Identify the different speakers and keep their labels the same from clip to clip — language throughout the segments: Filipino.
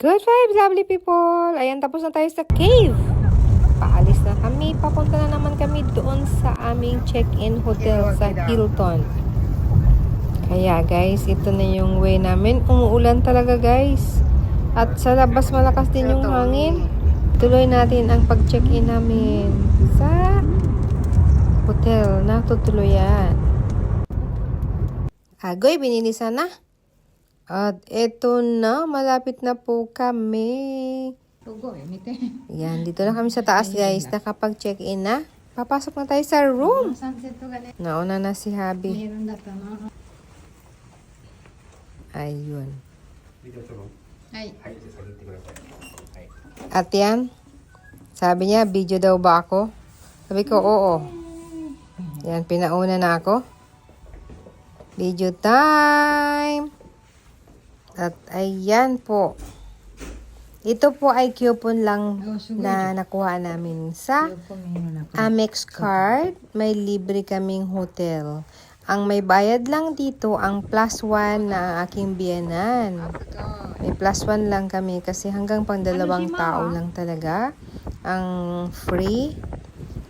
Speaker 1: Good vibes, lovely people! Ayan, tapos na tayo sa cave. Paalis na kami. Papunta na naman kami doon sa aming check-in hotel sa Hilton. Kaya guys, ito na yung way namin. Umuulan talaga guys. At sa labas malakas din yung hangin. Tuloy natin ang pag-check-in namin sa hotel na tutuluyan. Agoy, binilisan na. At eto na, malapit na po kami. Yan, dito na kami sa taas guys. Nakapag-check-in na. Papasok na tayo sa room. Nauna na si Habi. Ayun. At yan, sabi niya, video daw ba ako? Sabi ko, oo. Yan, pinauna na ako. Video time! At ayan po. Ito po ay coupon lang na nakuha namin sa Amex card. May libre kaming hotel. Ang may bayad lang dito ang +1 na aking biyanan. May +1 lang kami kasi hanggang pang 2 tao lang talaga ang free.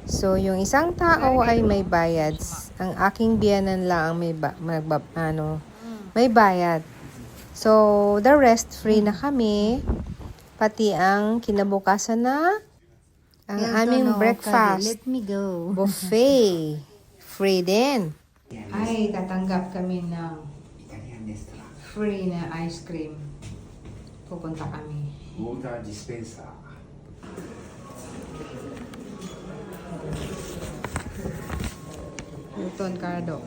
Speaker 1: So yung isang tao ay may bayad. Ang aking biyanan lang ang may bayad. So, the rest, free na kami. Pati ang kinabukasan na ang aming breakfast.
Speaker 2: Let me go.
Speaker 1: Buffet. Free din. Ay, tatanggap kami ng free na ice cream. Pupunta kami.
Speaker 3: Water dispenser.
Speaker 1: Luton Cardo.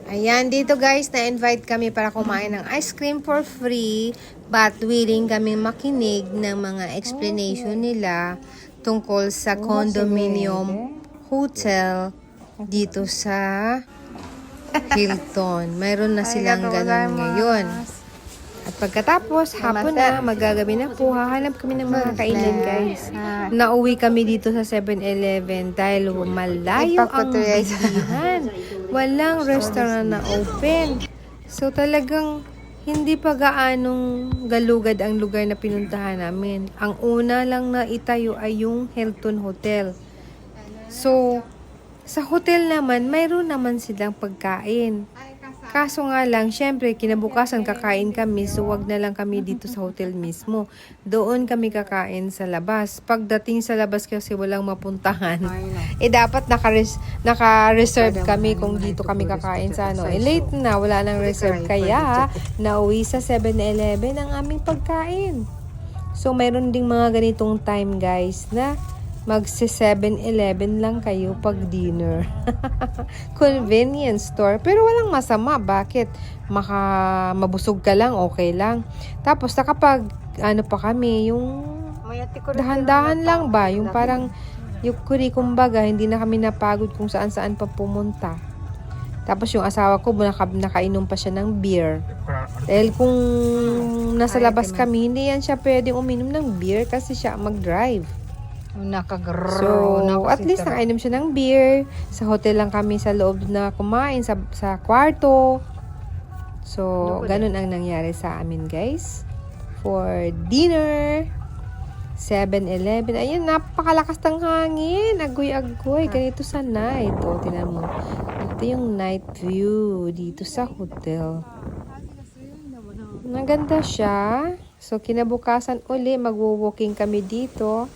Speaker 1: Ayan, dito guys, na-invite kami para kumain ng ice cream for free, but willing kaming makinig ng mga explanation nila tungkol sa condominium hotel dito sa Hilton. Mayroon na silang ganun ngayon. At pagkatapos, hapon na, magagabi na po, hahanap kami ng mga kainan guys. Nauwi kami dito sa 7-Eleven dahil malayo ang bilihan. Walang restaurant na open. So talagang hindi pa gaanong galugad ang lugar na pinuntahan namin. Ang una lang na itayo ay yung Hilton Hotel. So, sa hotel naman, mayroon naman silang pagkain. Kaso nga lang, syempre, kinabukasan kakain kami, so wag na lang kami dito sa hotel mismo. Doon kami kakain sa labas. Pagdating sa labas kasi walang mapuntahan, dapat naka-reserve kami kung dito kami kakain sa ano. Late na, wala nang reserve, kaya nauwi sa 7-Eleven ang aming pagkain. So, mayroon ding mga ganitong time, guys, na magsi-7-Eleven lang kayo pag dinner. Convenience store. Pero walang masama. Bakit? Mabusog ka lang, okay lang. Tapos, nakapag, pa kami, yung dahan-dahan lang ba? Yung parang, yung kumbaga, hindi na kami napagod kung saan-saan pa pumunta. Tapos, yung asawa ko, nakainom pa siya ng beer. Dahil kung nasa labas kami, hindi yan siya pwedeng uminom ng beer kasi siya mag-drive. So, at least nakainom siya ng beer. Sa hotel lang kami sa loob na kumain sa kwarto. So, ganun ang nangyari sa amin, guys. For dinner, 7-Eleven. Ayun, napakalakas ng hangin. Agoy-agoy. Ganito sa night. O, tinan mo. Ito yung night view dito sa hotel. Maganda siya. So, kinabukasan uli, magwo-walking kami dito.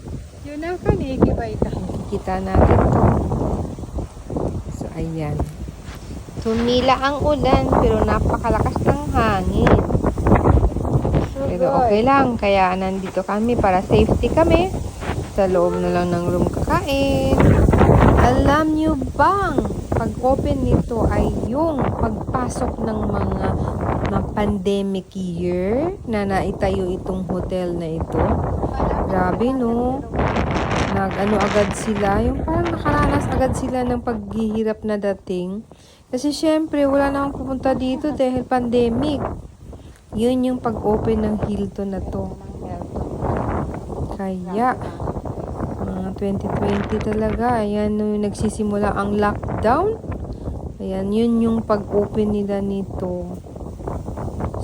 Speaker 2: Yun ang kanikibay-ta.
Speaker 1: Kita natin to. So, ayan. Tumila ang ulan, pero napakalakas ng hangin. Pero okay lang, kaya nandito kami para safety kami. Sa loob na lang ng room kakain. Alam nyo bang, pag-open nito ay yung pagpasok ng mga pandemic year na naitayo itong hotel na ito. Grabe, no? Agad sila. Yung parang nakaranas agad sila ng paghihirap na dating. Kasi syempre, wala namang pupunta dito dahil pandemic. Yun yung pag-open ng Hilton na to. Kaya, 2020 talaga. Ayan, yung nagsisimula ang lockdown. Ayan, yun yung pag-open nila nito.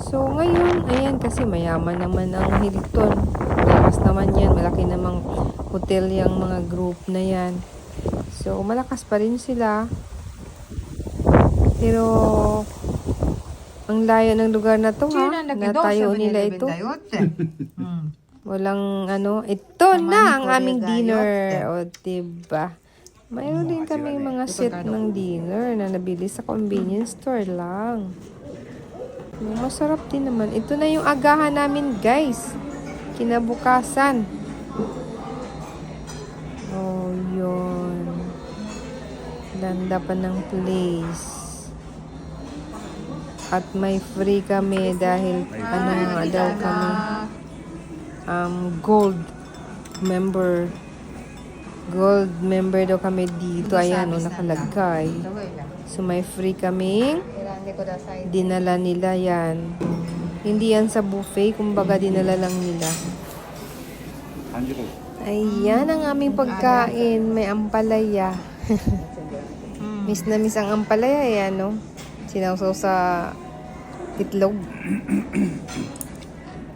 Speaker 1: So, ngayon, ayan, kasi mayaman naman ang Hilton. Malakas naman yan. Malaki namang hotel yung mga group na yan. So, malakas pa rin sila. Pero, ang layo ng lugar na to, ha? Natayo nila ito. Walang ito na ang aming dinner. O, diba? Mayroon din kami mga set ng dinner na nabili sa convenience store lang. Masarap din naman. Ito na yung agahan namin, guys. Kinabukasan. Oh, yun. Ganda pa ng place. At may free kami dahil daw kami gold member daw kami dito. Ayan nakalagay. So may free kaming dinala nila yan. Hindi yan sa buffet, kumbaga dinala lang nila. Ayan ang aming pagkain. May ampalaya. Miss na miss ang ampalaya. Ayan sinawsaw sa itlog.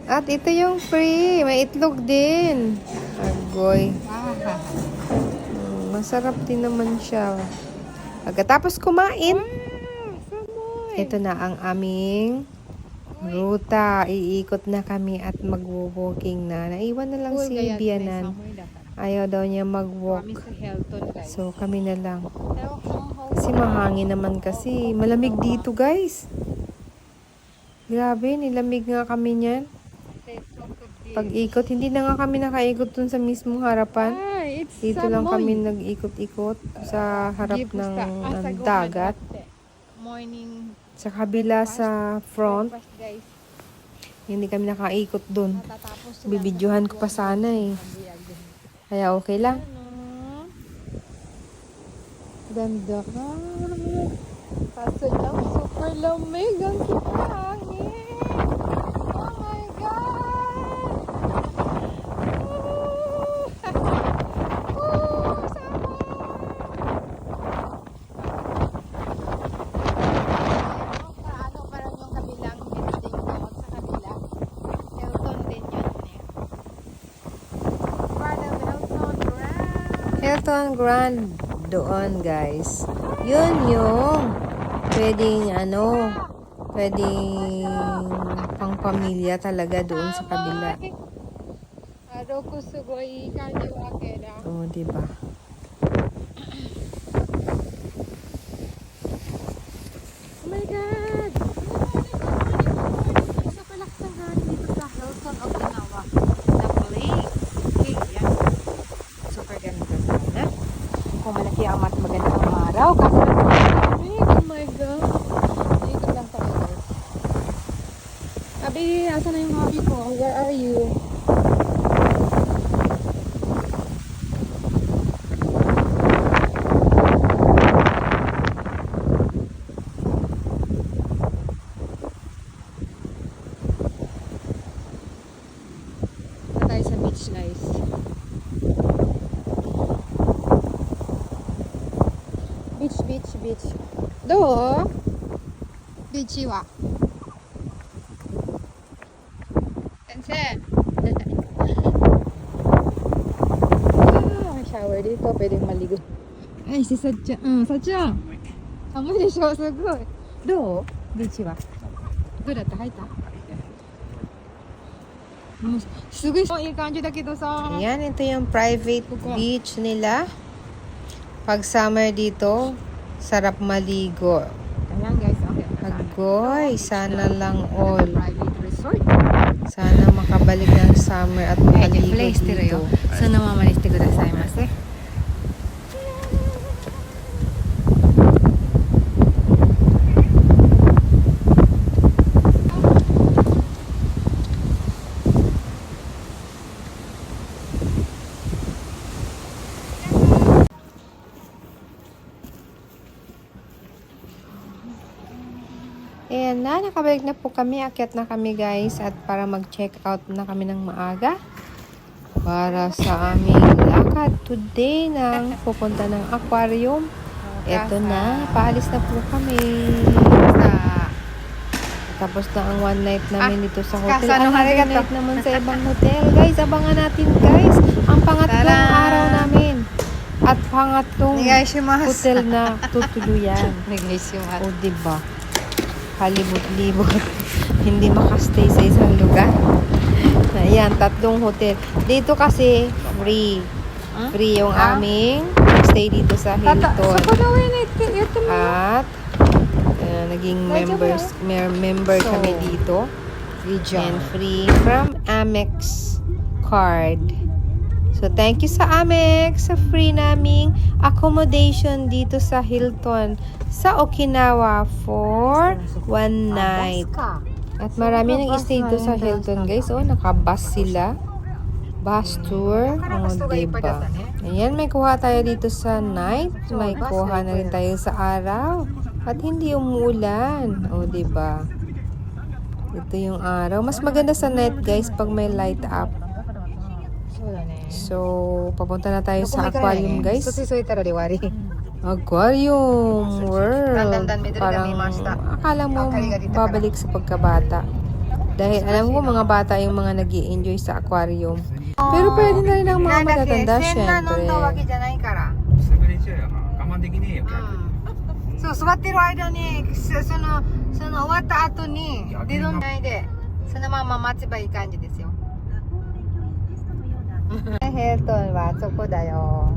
Speaker 1: At ito yung free. May itlog din. Agoy. Masarap din naman siya. Pagkatapos kumain, ito na ang aming ruta. Iikot na kami at mag-walking na. Naiwan na lang si Bianan. Ayaw daw niya mag-walk. So, kami na lang. Kasi mahangin naman kasi. Malamig dito, guys. Grabe, nilamig nga kami niyan. Pag-ikot, hindi na nga kami nakaikot dun sa mismong harapan. Dito lang kami nag-ikot-ikot sa harap ng dagat. Sa kabila sa front. Hindi kami nakaikot dun. Bibidyohan ko pa sana eh. Kaya okay lang. Ganda ka. Kaso lang, super lamig. Ang hangin. Oh my God! Parang yung kabilang building doon sa kabila. Hilton din yun. Hilton Grand doon, guys. Yun yung pwedeng pang pamilya talaga doon sa kabila. Oo, diba? Oh my God! Isa palaksahan dito sa Hilton Okinawa. The place. Okay, yan. Super ganda sana. Kung malaki ang magandang araw, kasi oh my God. Dito lang tayo, guys. Abi, asan na yung hobby ko? Where are you? Tayo sa beach, guys. Beach. Do? Beachy wa. Sensei. May shower dito. Pwedeng maligo. Ay, si Satya. Satya. Amoy de shou. Sugoi. Do? Beachy wa. Do datta? Haita? Sugoiいい感じだけどさ. Ayan, ito yung private beach nila. Pag summer dito, sarap maligo. Ayan guys, okay. Agoy, sana lang all. Sana makabalik ng summer at maligo dito. Sana mamalis te kudasai masu. Ayan na, nakabalik na po kami. Akyat na kami, guys. At para mag-check out na kami ng maaga. Para sa aming lakad today ng pupunta ng aquarium. Eto na, paalis na po kami. Tapos na ang one night namin dito sa hotel.
Speaker 2: kasano
Speaker 1: Another
Speaker 2: arigato.
Speaker 1: night naman sa ibang hotel. Guys, abangan natin guys. Ang pangatlong
Speaker 2: Tara!
Speaker 1: araw namin. At pangatlong
Speaker 2: Onegaishimasu.
Speaker 1: hotel na tutuluyan.
Speaker 2: Onegaishimasu.
Speaker 1: O, diba? Halibot-libot. Hindi makastay sa isang lugar. Ayan, tatlong hotel. Dito kasi, free. Free yung aming stay dito sa Hilton. At, naging member
Speaker 2: So,
Speaker 1: kami dito. And free from Amex card. So, thank you sa Amex sa free naming accommodation dito sa Hilton sa Okinawa for one night. At marami nang stay dito sa Hilton, guys. Oh, nakabus sila. Bus tour. Oh, diba? Ayan, may kuha tayo dito sa night. May kuha na rin tayo sa araw. At hindi umuulan. O, diba? Ito yung araw. Mas maganda sa night, guys, pag may light up. So, papunta na tayo sa aquarium, guys. Aquarium World. Parang akala mo babalik sa pagkabata. Dahil alam ko mga bata yung mga nag-i-enjoy sa aquarium. Pero pwede na rin ang mga matatanda, syempre.
Speaker 2: そう座ってる間にその終わった後に出るんないでそのまま待てばいい感じですよ。ヘルトンはそこだよ。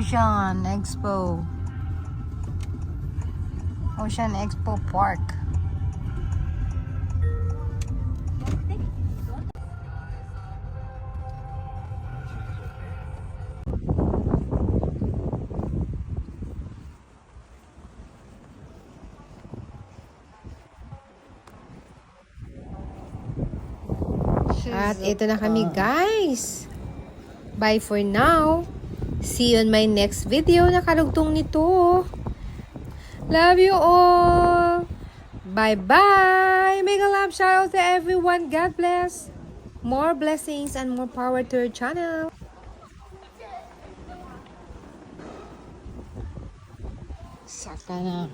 Speaker 2: Ocean Expo. Ocean Expo Park.
Speaker 1: At ito na kami, guys. Bye for now. See you on my next video na karugtong nito. Love you all. Bye-bye. Mega love shout out to everyone. God bless. More blessings and more power to your channel.
Speaker 2: Saka na.